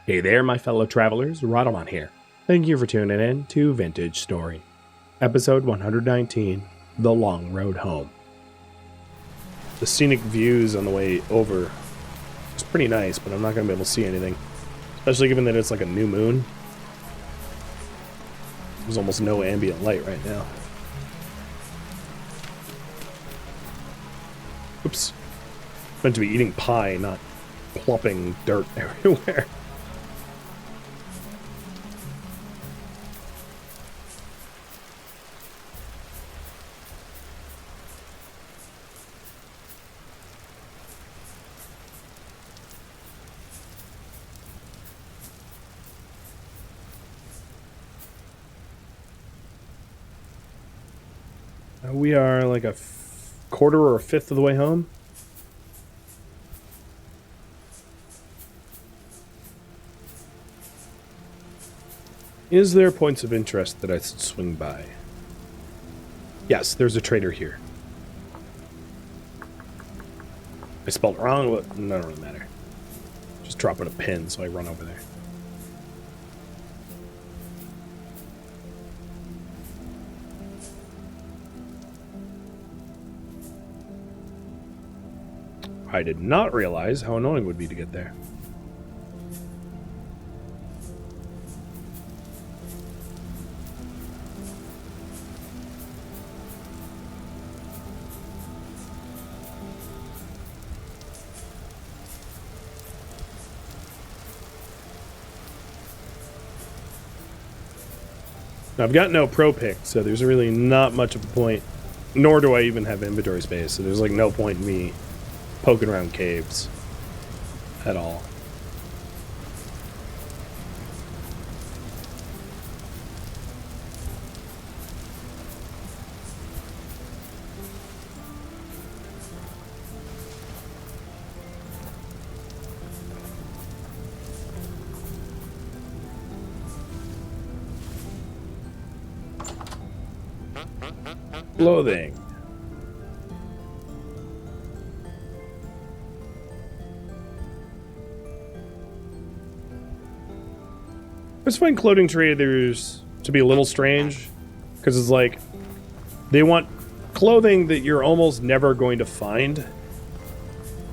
Hey there, my fellow travelers, Rhadamant here. Thank you for tuning in to Vintage Story, episode 119, The Long Road Home. The scenic views on the way over is pretty nice, but I'm not going to be able to see anything, especially given that it's like a new moon. There's almost no ambient light right now. Oops. Meant to be eating pie, not plopping dirt everywhere. We are like a quarter or a fifth of the way home. Is there points of interest that I should swing by? Yes, there's a trader here. I spelled it wrong, but it doesn't really matter. Just dropping a pin, so I run over there. I did not realize how annoying it would be to get there. Now, I've got no pro pick, so there's really not much of a point, nor do I even have inventory space, so there's like no point in me poking around caves at all. Clothing. I just find clothing traders to be a little strange, because it's like they want clothing that you're almost never going to find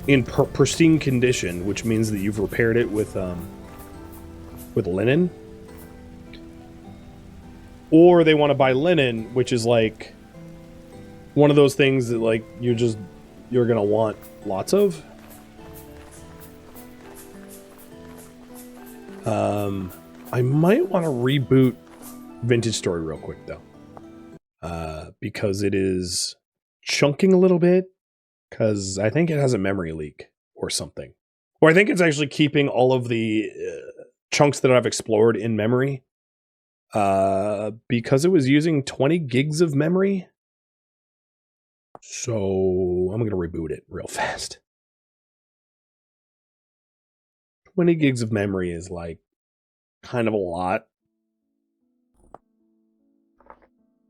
in pristine condition, which means that you've repaired it with linen, or they want to buy linen, which is like one of those things that like you're gonna want lots of. I might want to reboot Vintage Story real quick though, because it is chunking a little bit, because I think it has a memory leak or something, or I think it's actually keeping all of the chunks that I've explored in memory, because it was using 20 gigs of memory. So I'm gonna reboot it real fast. 20 gigs of memory is like kind of a lot,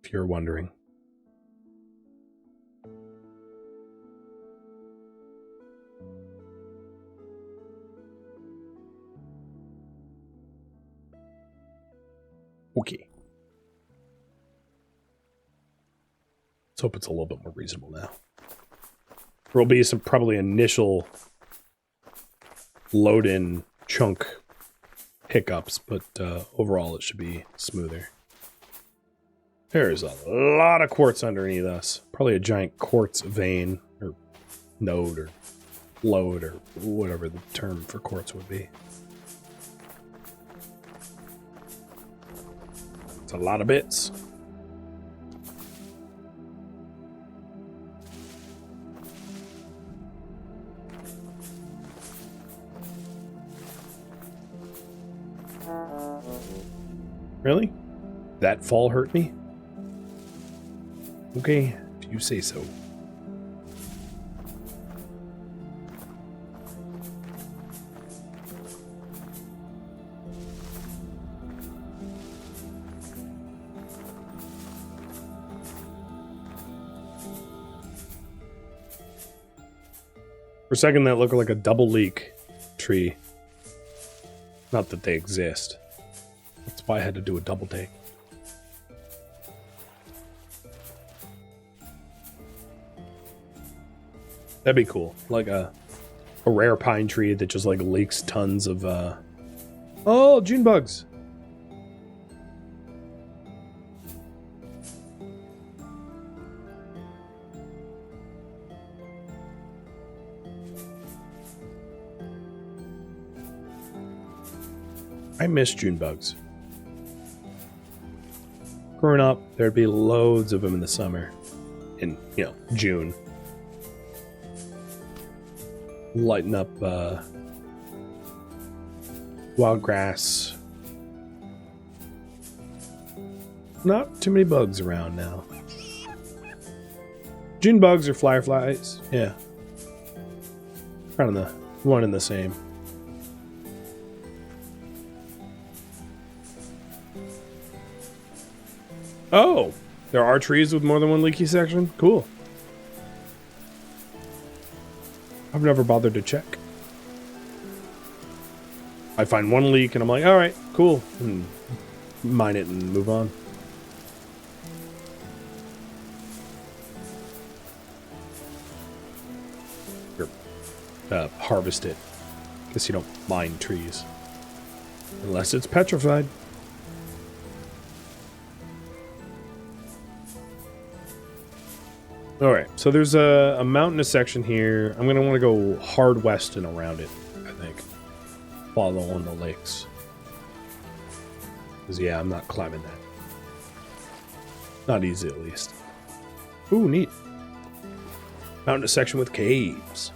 if you're wondering. Okay. Let's hope it's a little bit more reasonable now. There will be some probably initial load-in chunk hiccups, but overall it should be smoother. There's a lot of quartz underneath us. Probably a giant quartz vein, or node, or lode, or whatever the term for quartz would be. It's a lot of bits. Really? That fall hurt me? Okay, if you say so. For a second, that looked like a double leak tree. Not that they exist. That's why I had to do a double take. That'd be cool. Like a rare pine tree that just like leaks tons of oh, June bugs. I miss June bugs. Growing up, there'd be loads of them in the summer. In, you know, June. Lighten up wild grass. Not too many bugs around now. June bugs or fireflies, yeah. Kind of the one and the same. Oh, there are trees with more than one leaky section? Cool. I've never bothered to check. I find one leak and I'm like, all right, cool. And mine it and move on. Or harvest it. Guess you don't mine trees. Unless it's petrified. Alright, so there's a mountainous section here. I'm going to want to go hard west and around it, I think. Follow on the lakes. Because, yeah, I'm not climbing that. Not easy, at least. Ooh, neat. Mountainous section with caves.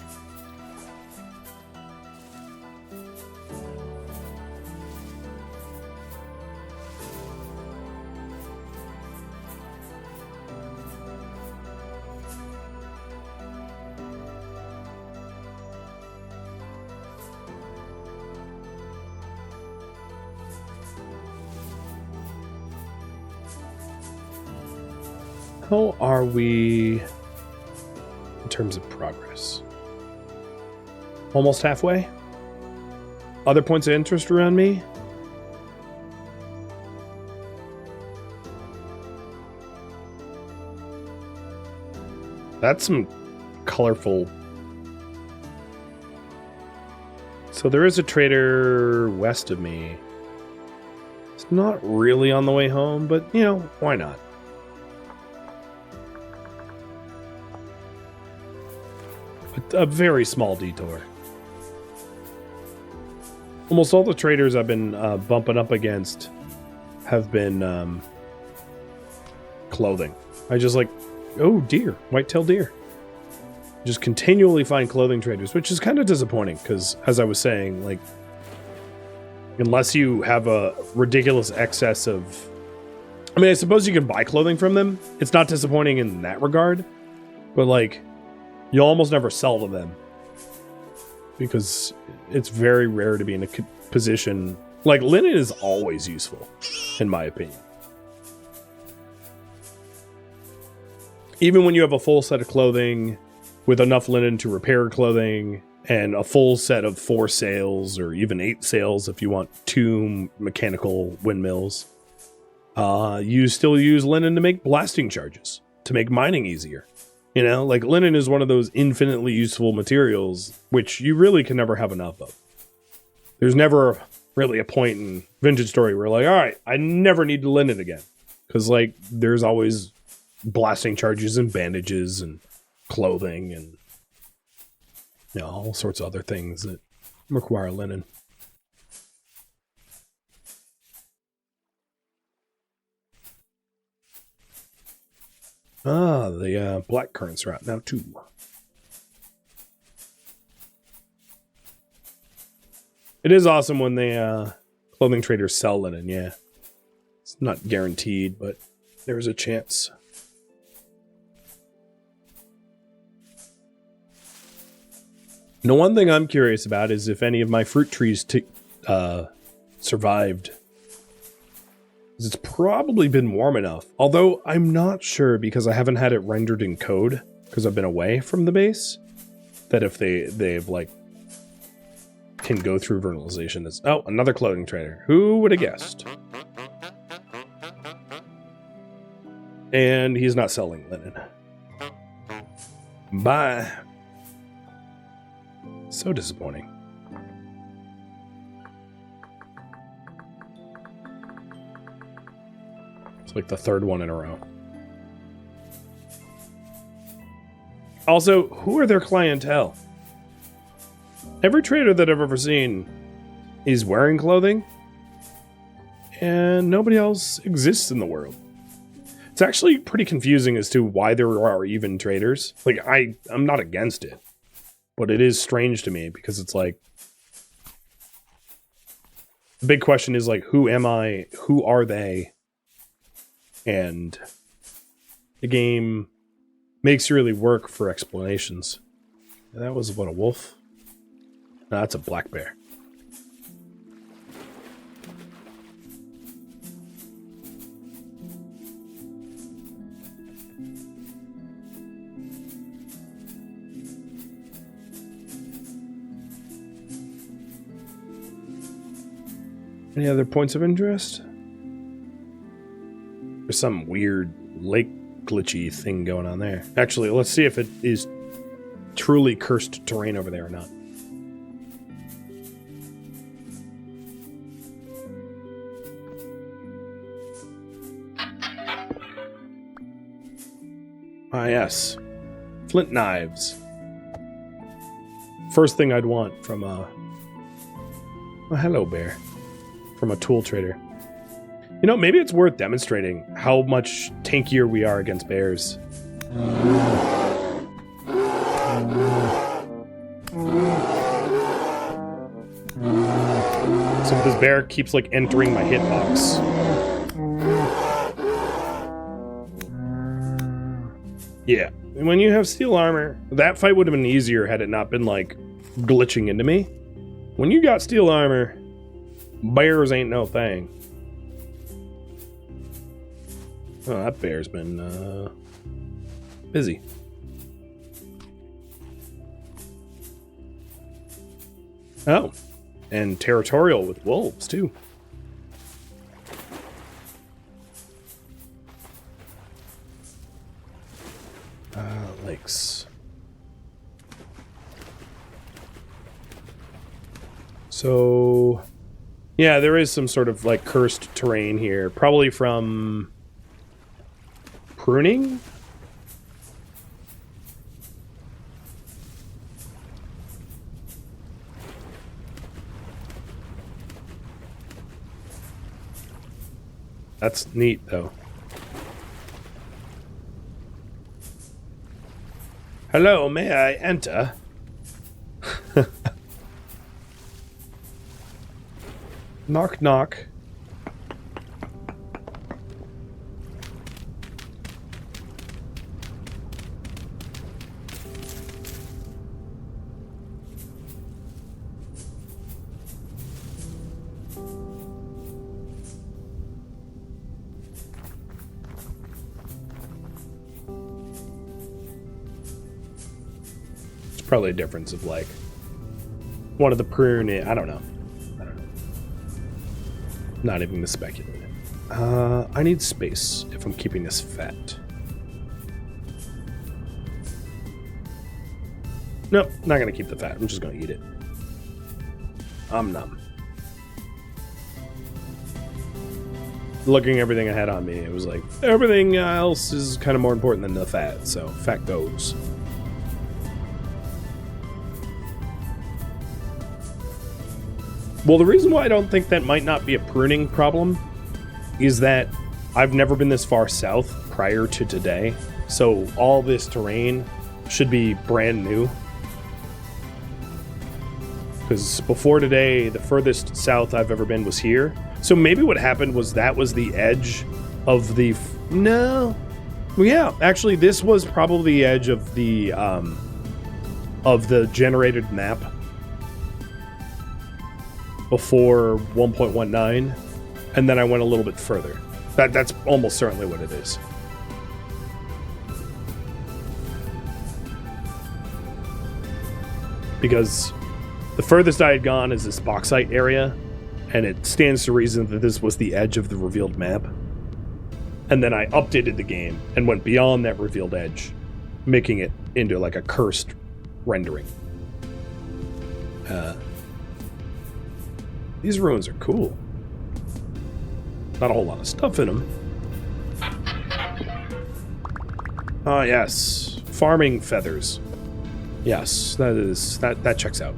How are we in terms of progress? Almost halfway? Other points of interest around me? That's some colorful. So there is a trader west of me. It's not really on the way home, but, you know, why not? A very small detour. Almost all the traders I've been bumping up against have been clothing. I just like, oh deer, white-tailed deer. Just continually find clothing traders, which is kind of disappointing because, as I was saying, like, unless you have a ridiculous excess of... I mean, I suppose you can buy clothing from them. It's not disappointing in that regard, but like... You almost never sell to them because it's very rare to be in a position like linen is always useful, in my opinion. Even when you have a full set of clothing with enough linen to repair clothing and a full set of 4 sails or even 8 sails if you want 2 mechanical windmills, you still use linen to make blasting charges, to make mining easier. You know, like linen is one of those infinitely useful materials, which you really can never have enough of. There's never really a point in Vintage Story where like, all right, I never need linen again. Because like, there's always blasting charges and bandages and clothing and, you know, all sorts of other things that require linen. Ah, the black currants are out now too. It is awesome when the clothing traders sell linen, yeah. It's not guaranteed, but there's a chance. The one thing I'm curious about is if any of my fruit trees survived. It's probably been warm enough. Although I'm not sure because I haven't had it rendered in code because I've been away from the base. That if they've like can go through vernalization. Oh, another clothing trader. Who would have guessed? And he's not selling linen. Bye. So disappointing. It's like the third one in a row. Also, who are their clientele? Every trader that I've ever seen is wearing clothing, and nobody else exists in the world. It's actually pretty confusing as to why there are even traders. Like, I'm not against it, but it is strange to me because it's like, the big question is like, who am I? Who are they? And the game makes you really work for explanations. That was, what, a wolf? No, that's a black bear. Any other points of interest? There's some weird lake glitchy thing going on there. Actually, let's see if it is truly cursed terrain over there or not. Ah, yes. Flint knives. First thing I'd want from a hello bear. From a tool trader. You know, maybe it's worth demonstrating how much tankier we are against bears. So this bear keeps, like, entering my hitbox. Yeah, and when you have steel armor, that fight would have been easier had it not been, like, glitching into me. When you got steel armor, bears ain't no thing. Oh, that bear's been busy. Oh, and territorial with wolves, too. Lakes. So, yeah, there is some sort of, like, cursed terrain here. Probably from pruning? That's neat, though. Hello, may I enter? Knock, knock. Probably a difference of, like, one of the prune. I don't know. Not even to speculate. I need space if I'm keeping this fat. Nope, not gonna keep the fat. I'm just gonna eat it. Nom. Looking at everything I had on me, it was like everything else is kind of more important than the fat, so fat goes. Well, the reason why I don't think that might not be a pruning problem is that I've never been this far south prior to today, so all this terrain should be brand new. Because before today, the furthest south I've ever been was here. So maybe what happened was that was the edge of the... No. Well, yeah, actually, this was probably the edge of the generated map before 1.19, and then I went a little bit further. That's almost certainly what it is. Because The furthest I had gone is this bauxite area, and it stands to reason that this was the edge of the revealed map. And then I updated the game and went beyond that revealed edge, making it into like a cursed rendering. These ruins are cool. Not a whole lot of stuff in them. Ah, yes. Farming feathers. Yes, that checks out.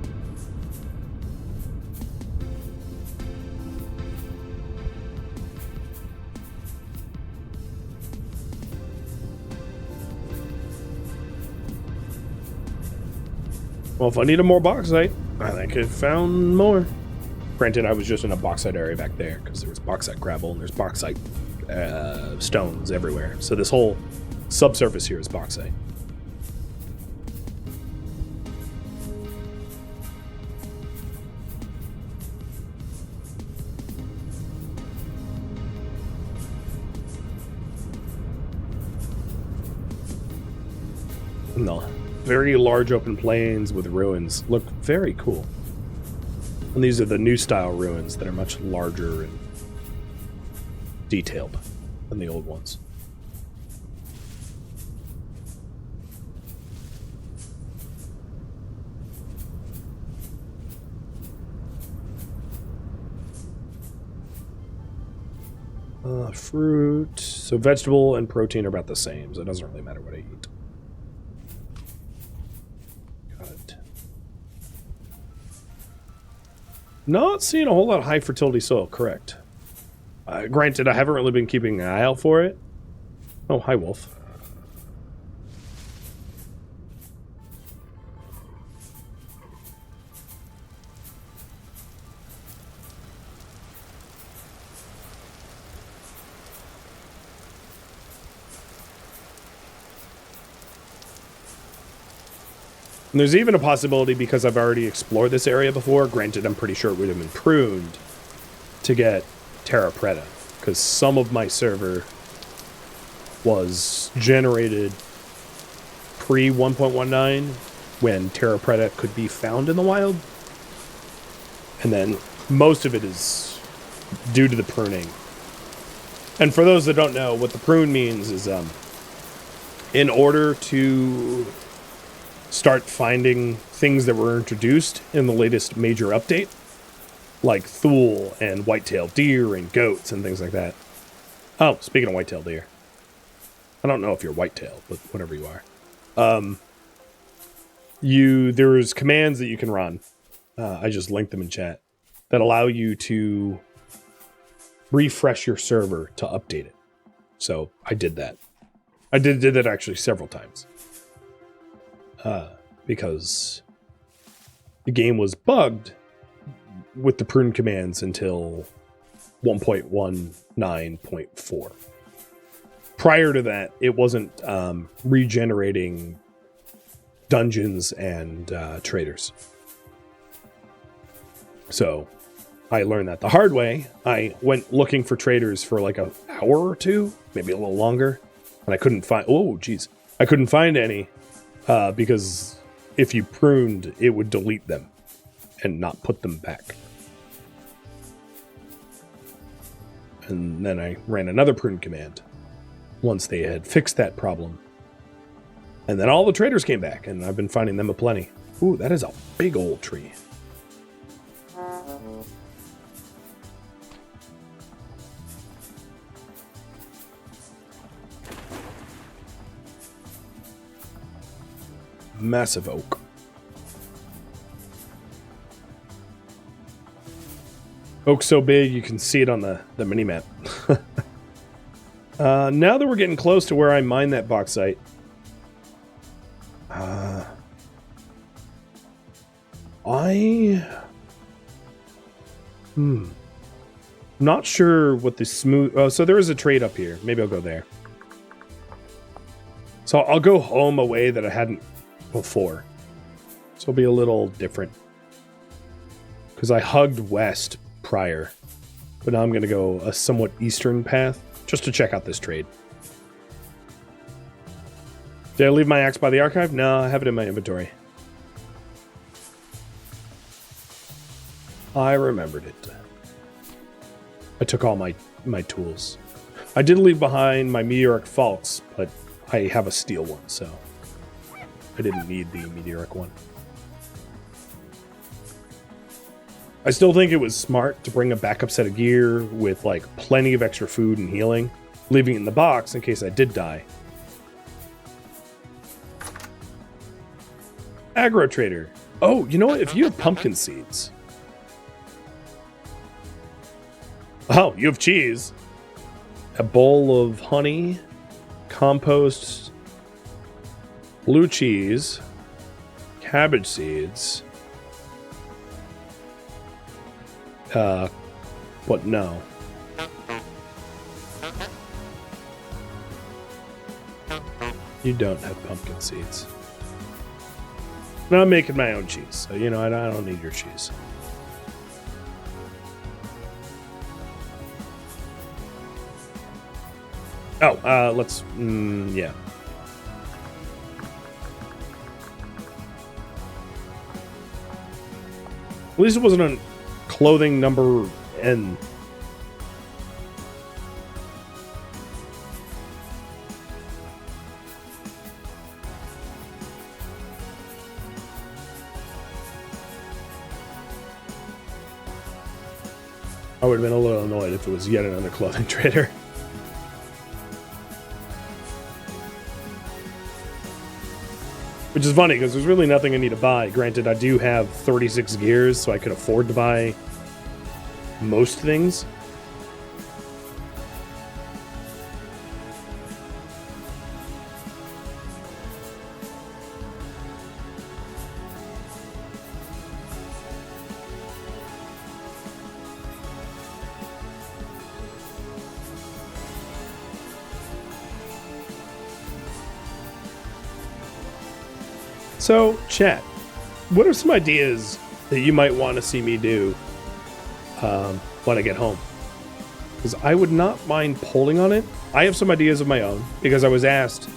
Well, if I needed more bauxite, I think I found more. Granted, I was just in a bauxite area back there because there was bauxite gravel and there's bauxite stones everywhere. So this whole subsurface here is bauxite. No. Very large open plains with ruins. Look very cool. And these are the new style ruins that are much larger and detailed than the old ones. Fruit. So vegetable and protein are about the same, so it doesn't really matter what I eat. Not seeing a whole lot of high fertility soil, correct. Granted, I haven't really been keeping an eye out for it. Oh, hi, wolf. And there's even a possibility, because I've already explored this area before, granted I'm pretty sure it would have been pruned, to get Terra Preta, because some of my server was generated pre 1.19 when Terra Preta could be found in the wild, and then most of it is due to the pruning. And for those that don't know, what the prune means is in order to start finding things that were introduced in the latest major update, like Thule and white-tailed deer and goats and things like that. Oh, speaking of white-tailed deer, I don't know if you're white-tailed, but whatever you are. There's commands that you can run. I just linked them in chat that allow you to refresh your server to update it. So I did that. I did that actually several times. Because the game was bugged with the prune commands until 1.19.4. Prior to that, it wasn't regenerating dungeons and traders. So I learned that the hard way. I went looking for traders for like an hour or two, maybe a little longer, and I couldn't find... Oh, geez. I couldn't find any. Because if you pruned, it would delete them and not put them back. And then I ran another prune command once they had fixed that problem. And then all the traders came back, and I've been finding them aplenty. Ooh, that is a big old tree. Massive oak. Oak so big you can see it on the mini-map. Now that we're getting close to where I mine that bauxite, not sure what the smooth... Oh, so there is a trade up here. Maybe I'll go there. So I'll go home a way that I hadn't before. So it'll be a little different. Because I hugged west prior. But now I'm going to go a somewhat eastern path just to check out this trade. Did I leave my axe by the archive? No, I have it in my inventory. I remembered it. I took all my tools. I did leave behind my meteoric falx, but I have a steel one, so I didn't need the meteoric one. I still think it was smart to bring a backup set of gear with like plenty of extra food and healing, leaving it in the box in case I did die. Agro trader. Oh, you know what? If you have pumpkin seeds. Oh, you have cheese. A bowl of honey, compost, blue cheese, cabbage seeds. But no. You don't have pumpkin seeds. No, I'm making my own cheese, so you know I don't need your cheese. Oh, let's yeah. At least it wasn't on clothing number N. I would have been a little annoyed if it was yet another clothing trader. Which is funny, because there's really nothing I need to buy. Granted, I do have 36 gears, so I could afford to buy most things. So, chat, what are some ideas that you might want to see me do when I get home? Because I would not mind polling on it. I have some ideas of my own, because I was asked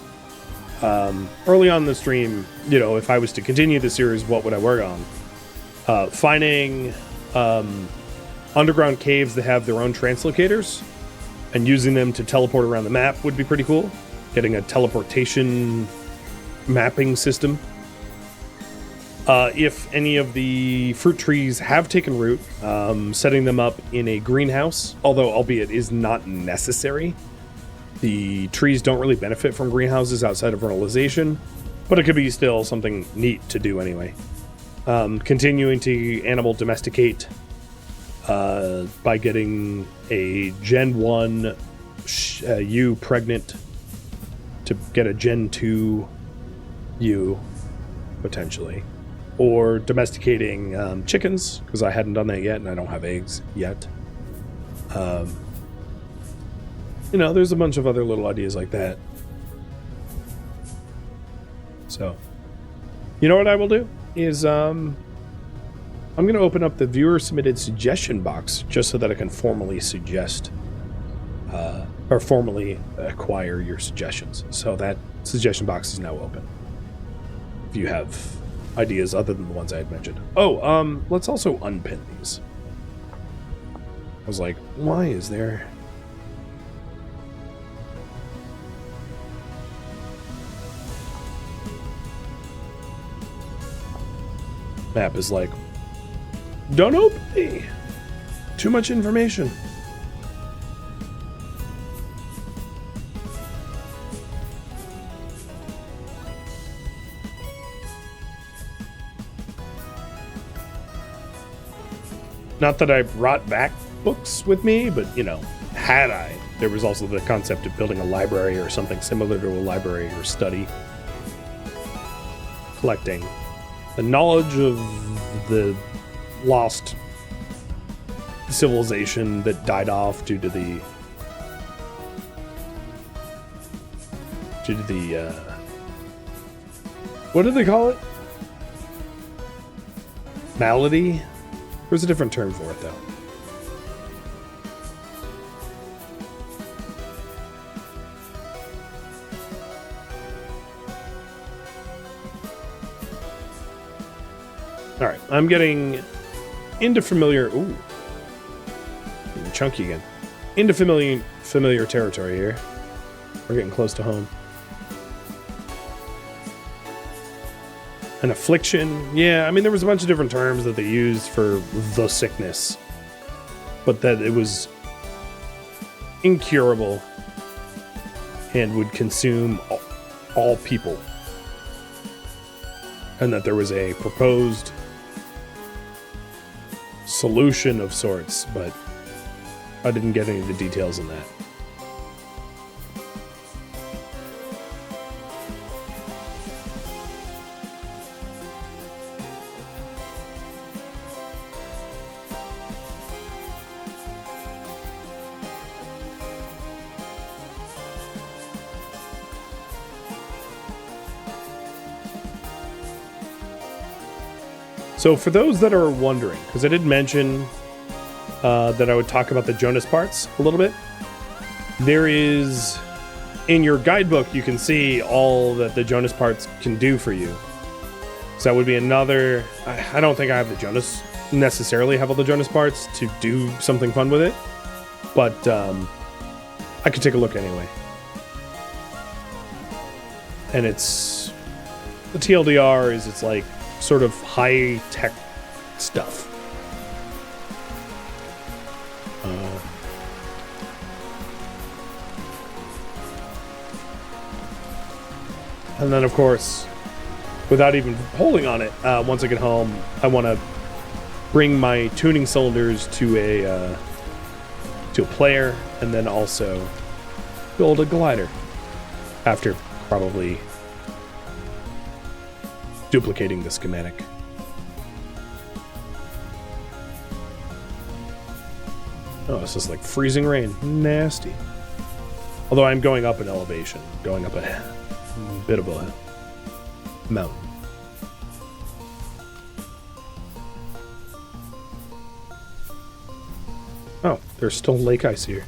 early on in the stream, you know, if I was to continue the series, what would I work on? Finding underground caves that have their own translocators and using them to teleport around the map would be pretty cool. Getting a teleportation mapping system. If any of the fruit trees have taken root, setting them up in a greenhouse, although albeit is not necessary. The trees don't really benefit from greenhouses outside of fertilization, but it could be still something neat to do anyway. Continuing to animal domesticate by getting a Gen 1 ewe pregnant to get a Gen 2 ewe, potentially. Or domesticating chickens, because I hadn't done that yet, and I don't have eggs yet. You know, there's a bunch of other little ideas like that. So, you know what I will do? Is, I'm going to open up the viewer-submitted suggestion box, just so that I can formally suggest, or formally acquire your suggestions. So that suggestion box is now open. If you have ideas other than the ones I had mentioned. Oh, let's also unpin these. I was like, why is there... Map is like, don't open me. Too much information. Not that I brought back books with me, but, you know, had I, there was also the concept of building a library or something similar to a library or study. Collecting the knowledge of the lost civilization that died off due to the what do they call it? Malady? There's a different term for it, though. All right, I'm getting into familiar... Ooh. Getting chunky again. Into familiar territory here. We're getting close to home. An affliction. Yeah, I mean, there was a bunch of different terms that they used for the sickness. But that it was incurable and would consume all people. And that there was a proposed solution of sorts, but I didn't get any of the details in that. So for those that are wondering, because I did mention that I would talk about the Jonas parts a little bit, there is, in your guidebook, you can see all that the Jonas parts can do for you. So that would be another... I don't think I have the Jonas, necessarily have all the Jonas parts to do something fun with it, but I could take a look anyway. And it's... The TLDR is it's like sort of high-tech stuff. And then, of course, without even holding on it, once I get home, I want to bring my tuning cylinders to a player, and then also build a glider after probably duplicating the schematic. Oh, this is like freezing rain. Nasty. Although I'm going up an elevation, going up a bit of a mountain. Oh, there's still lake ice here.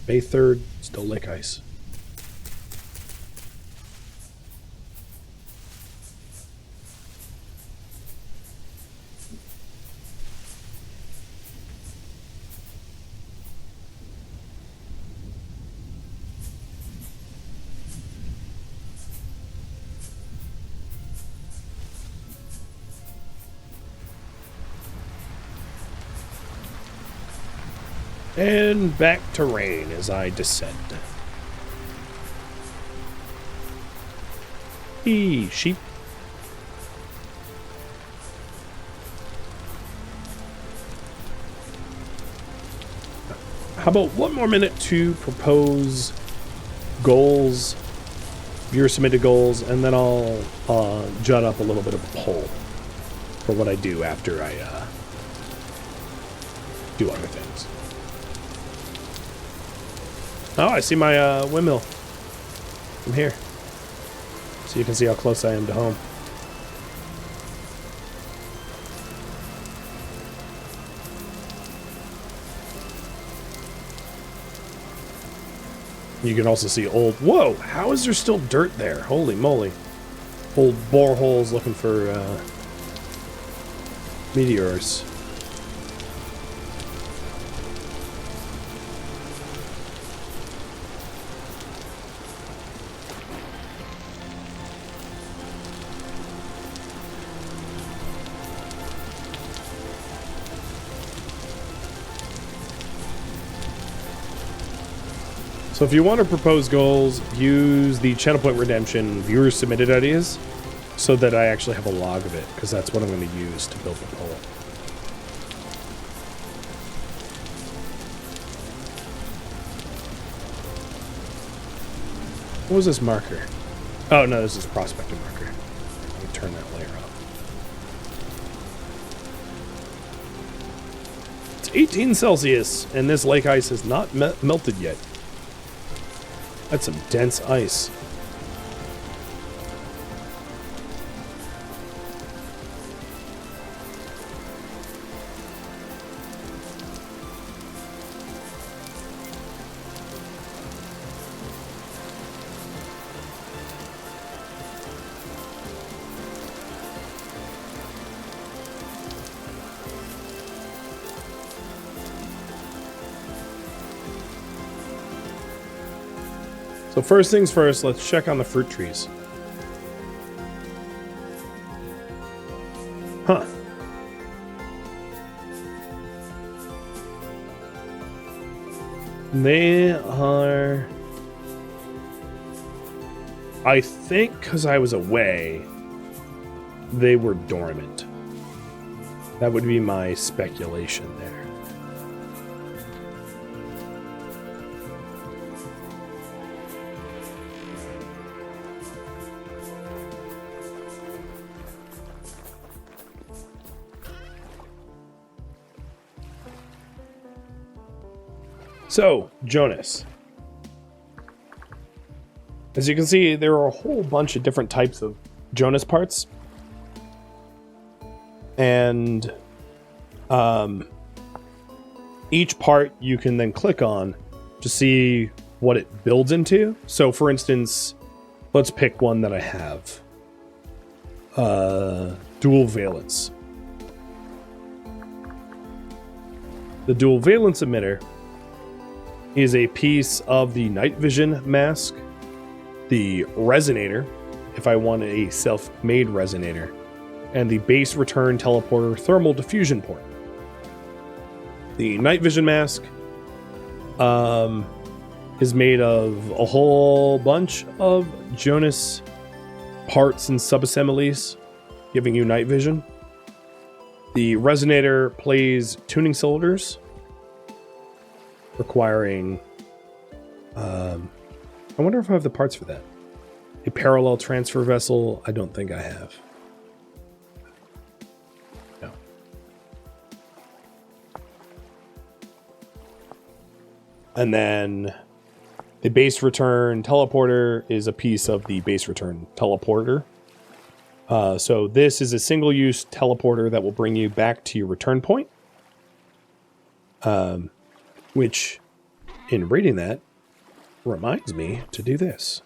May 3rd, still lake ice. And back to rain as I descend. Sheep. How about one more minute to propose goals, viewer submitted goals, and then I'll jot up a little bit of a poll for what I do after I do other things. Oh, I see my windmill from here. So you can see how close I am to home. You can also see old... Whoa! How is there still dirt there? Holy moly. Old boreholes looking for meteors. So if you want to propose goals, use the Channel Point Redemption viewer submitted ideas so that I actually have a log of it, because that's what I'm going to use to build the poll. What was this marker? Oh, no, this is prospecting marker. Let me turn that layer off. It's 18 Celsius, and this lake ice has not melted yet. That's some dense ice. So first things first, let's check on the fruit trees. Huh. They are... I think because I was away, they were dormant. That would be my speculation there. So, Jonas. As you can see, there are a whole bunch of different types of Jonas parts. And each part you can then click on to see what it builds into. So, for instance, let's pick one that I have. Dual valence. The dual valence emitter is a piece of the night vision mask, the resonator, if I want a self-made resonator, and the base return teleporter thermal diffusion port. The night vision mask is made of a whole bunch of Jonas parts and subassemblies, giving you night vision. The resonator plays tuning cylinders, requiring, I wonder if I have the parts for that. A parallel transfer vessel, I don't think I have. No. And then the base return teleporter is a piece of the base return teleporter. So this is a single-use teleporter that will bring you back to your return point. Which, in reading that, reminds me to do this.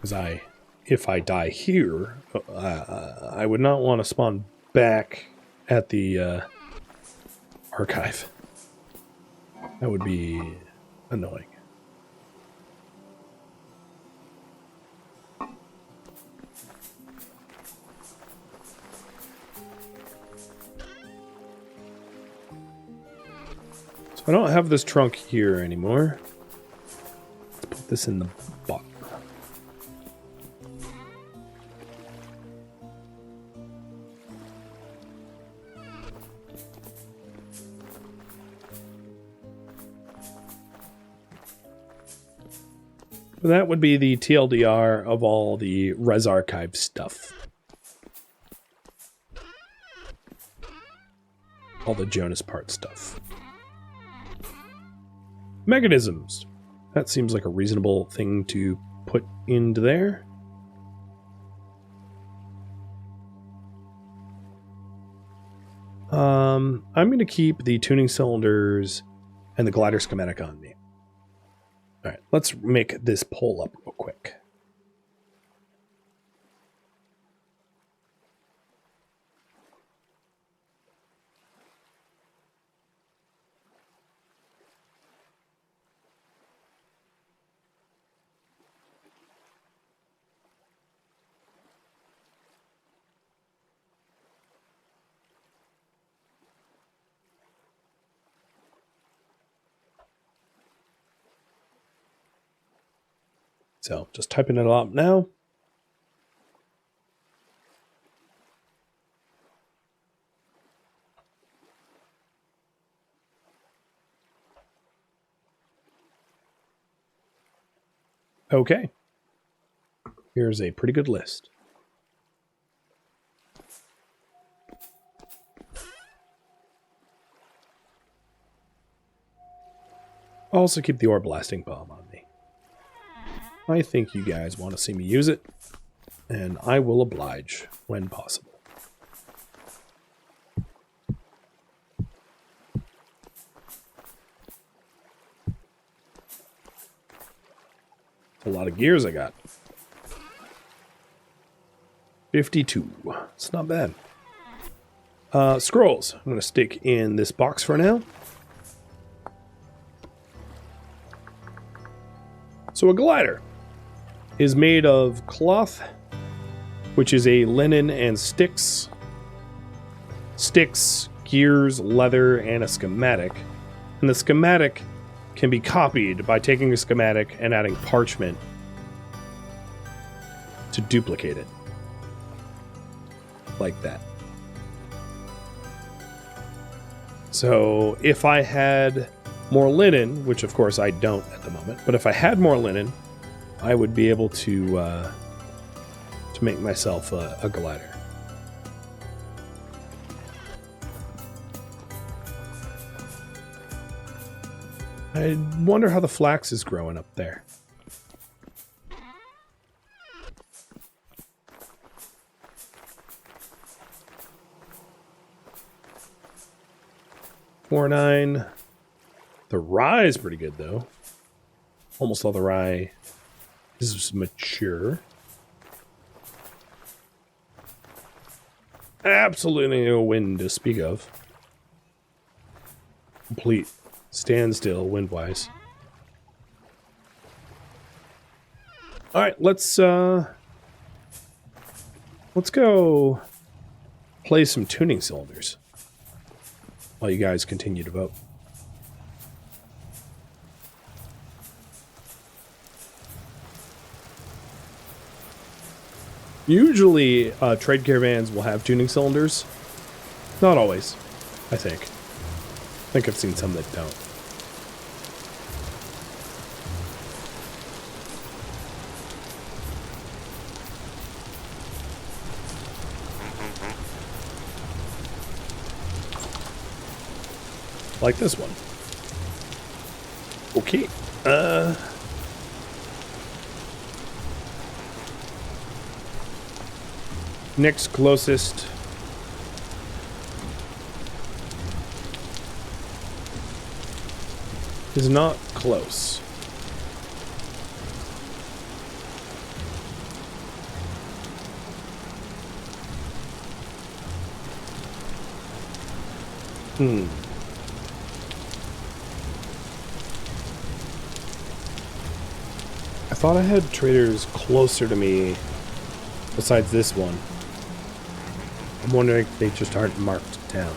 Because if I die here, I would not want to spawn back at the archive. That would be annoying. I don't have this trunk here anymore. Let's put this in the box. That would be the TLDR of all the Res Archive stuff. All the Jonas part stuff. Mechanisms. That seems like a reasonable thing to put into there. I'm going to keep the tuning cylinders and the glider schematic on me. All right, let's make this pull up real quick. So just typing it up now. Okay. Here's a pretty good list. I'll also keep the ore blasting bomb on me. I think you guys want to see me use it, and I will oblige when possible. A lot of gears I got. 52. It's not bad. Scrolls. I'm going to stick in this box for now. So a glider is made of cloth, which is a linen and sticks, gears, leather, and a schematic. And the schematic can be copied by taking a schematic and adding parchment to duplicate it. Like that. So if I had more linen, which of course I don't at the moment, but if I had more linen, I would be able to make myself a glider. I wonder how the flax is growing up there. $4.9. The rye is pretty good though. Almost all the rye is mature. Absolutely no wind to speak of. Complete standstill wind-wise. All right, let's go play some tuning cylinders while you guys continue to vote. Usually, trade caravans will have tuning cylinders. Not always, I think. I think I've seen some that don't. Like this one. Okay. Next closest. Is not close. I thought I had traders closer to me besides this one. I'm wondering if they just aren't marked down.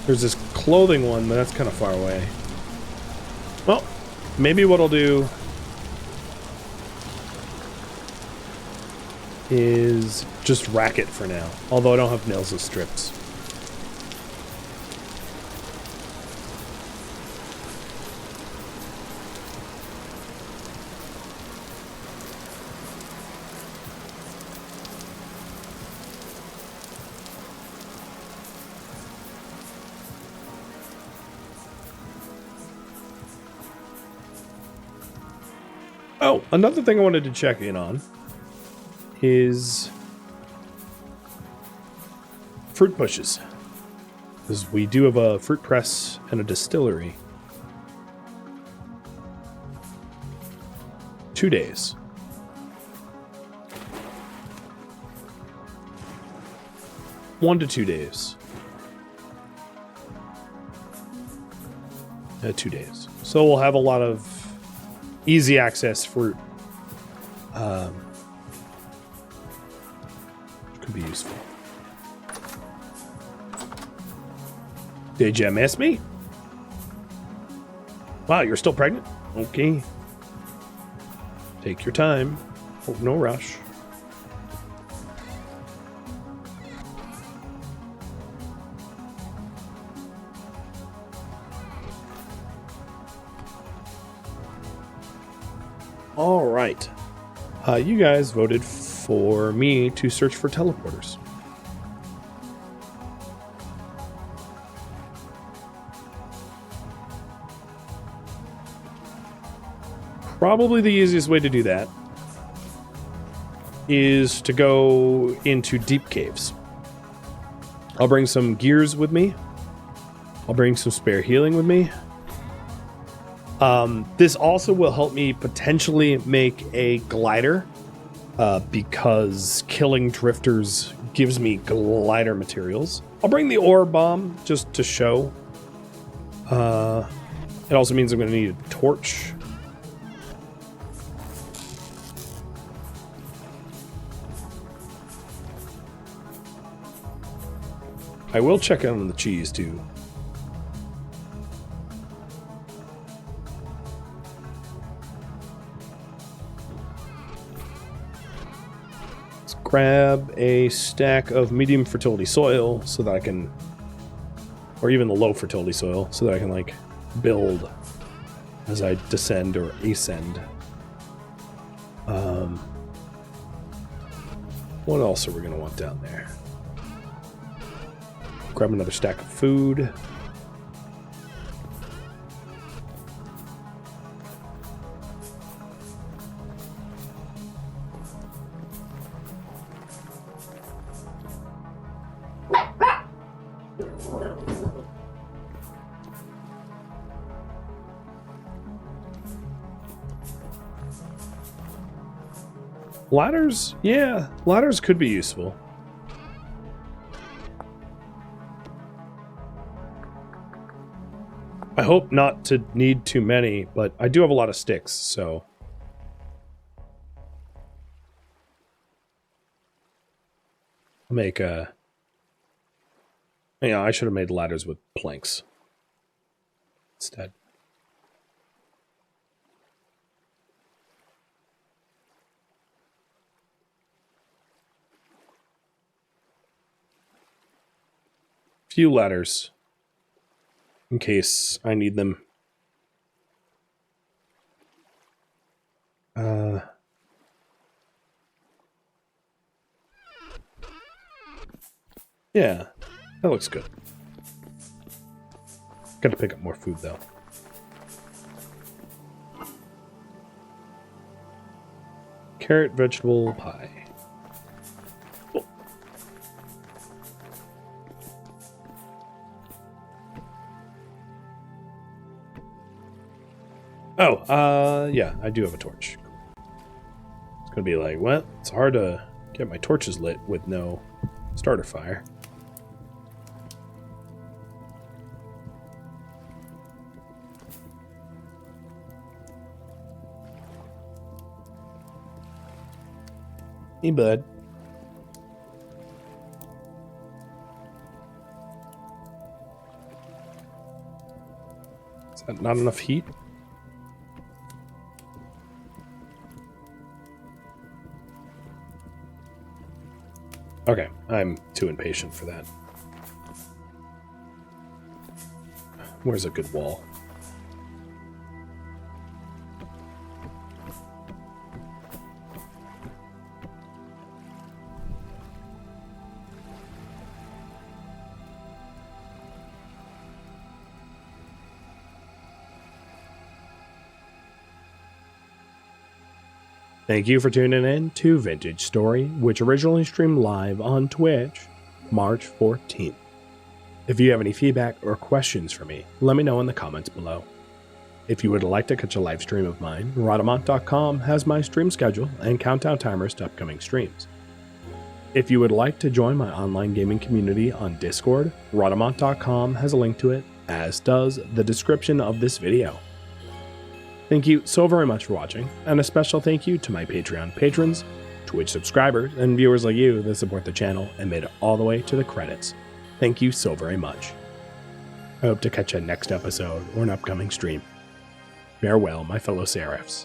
There's this clothing one, but that's kind of far away. Well, maybe what I'll do is just rack it for now. Although I don't have nails and strips. Oh, another thing I wanted to check in on is fruit bushes. Because we do have a fruit press and a distillery. 2 days. One to 2 days. 2 days. So we'll have a lot of easy access fruit. Could be useful. Did you miss me? Wow, you're still pregnant? Okay. Take your time. Oh, no rush. All right. You guys voted for me to search for teleporters. Probably the easiest way to do that is to go into deep caves. I'll bring some gears with me. I'll bring some spare healing with me. This also will help me potentially make a glider, because killing drifters gives me glider materials. I'll bring the ore bomb just to show. It also means I'm going to need a torch. I will check on the cheese too. Let's grab a stack of medium fertility soil so that I can, or even the low fertility soil, so that I can like build as I descend or ascend. What else are we going to want down there? Grab another stack of food. Ladders? Yeah, ladders could be useful. I hope not to need too many, but I do have a lot of sticks, so... I'll make a... Yeah, I should have made ladders with planks instead. Few ladders in case I need them. Yeah, that looks good. Gotta pick up more food though. Carrot vegetable pie. Yeah, I do have a torch. It's gonna be like, well, it's hard to get my torches lit with no starter fire. Hey, bud. Is that not enough heat? Okay, I'm too impatient for that. Where's a good wall? Thank you for tuning in to Vintage Story, which originally streamed live on Twitch, March 14th. If you have any feedback or questions for me, let me know in the comments below. If you would like to catch a live stream of mine, Rhadamant.com has my stream schedule and countdown timers to upcoming streams. If you would like to join my online gaming community on Discord, Rhadamant.com has a link to it, as does the description of this video. Thank you so very much for watching, and a special thank you to my Patreon patrons, Twitch subscribers, and viewers like you that support the channel and made it all the way to the credits. Thank you so very much. I hope to catch you next episode or an upcoming stream. Farewell, my fellow Seraphs.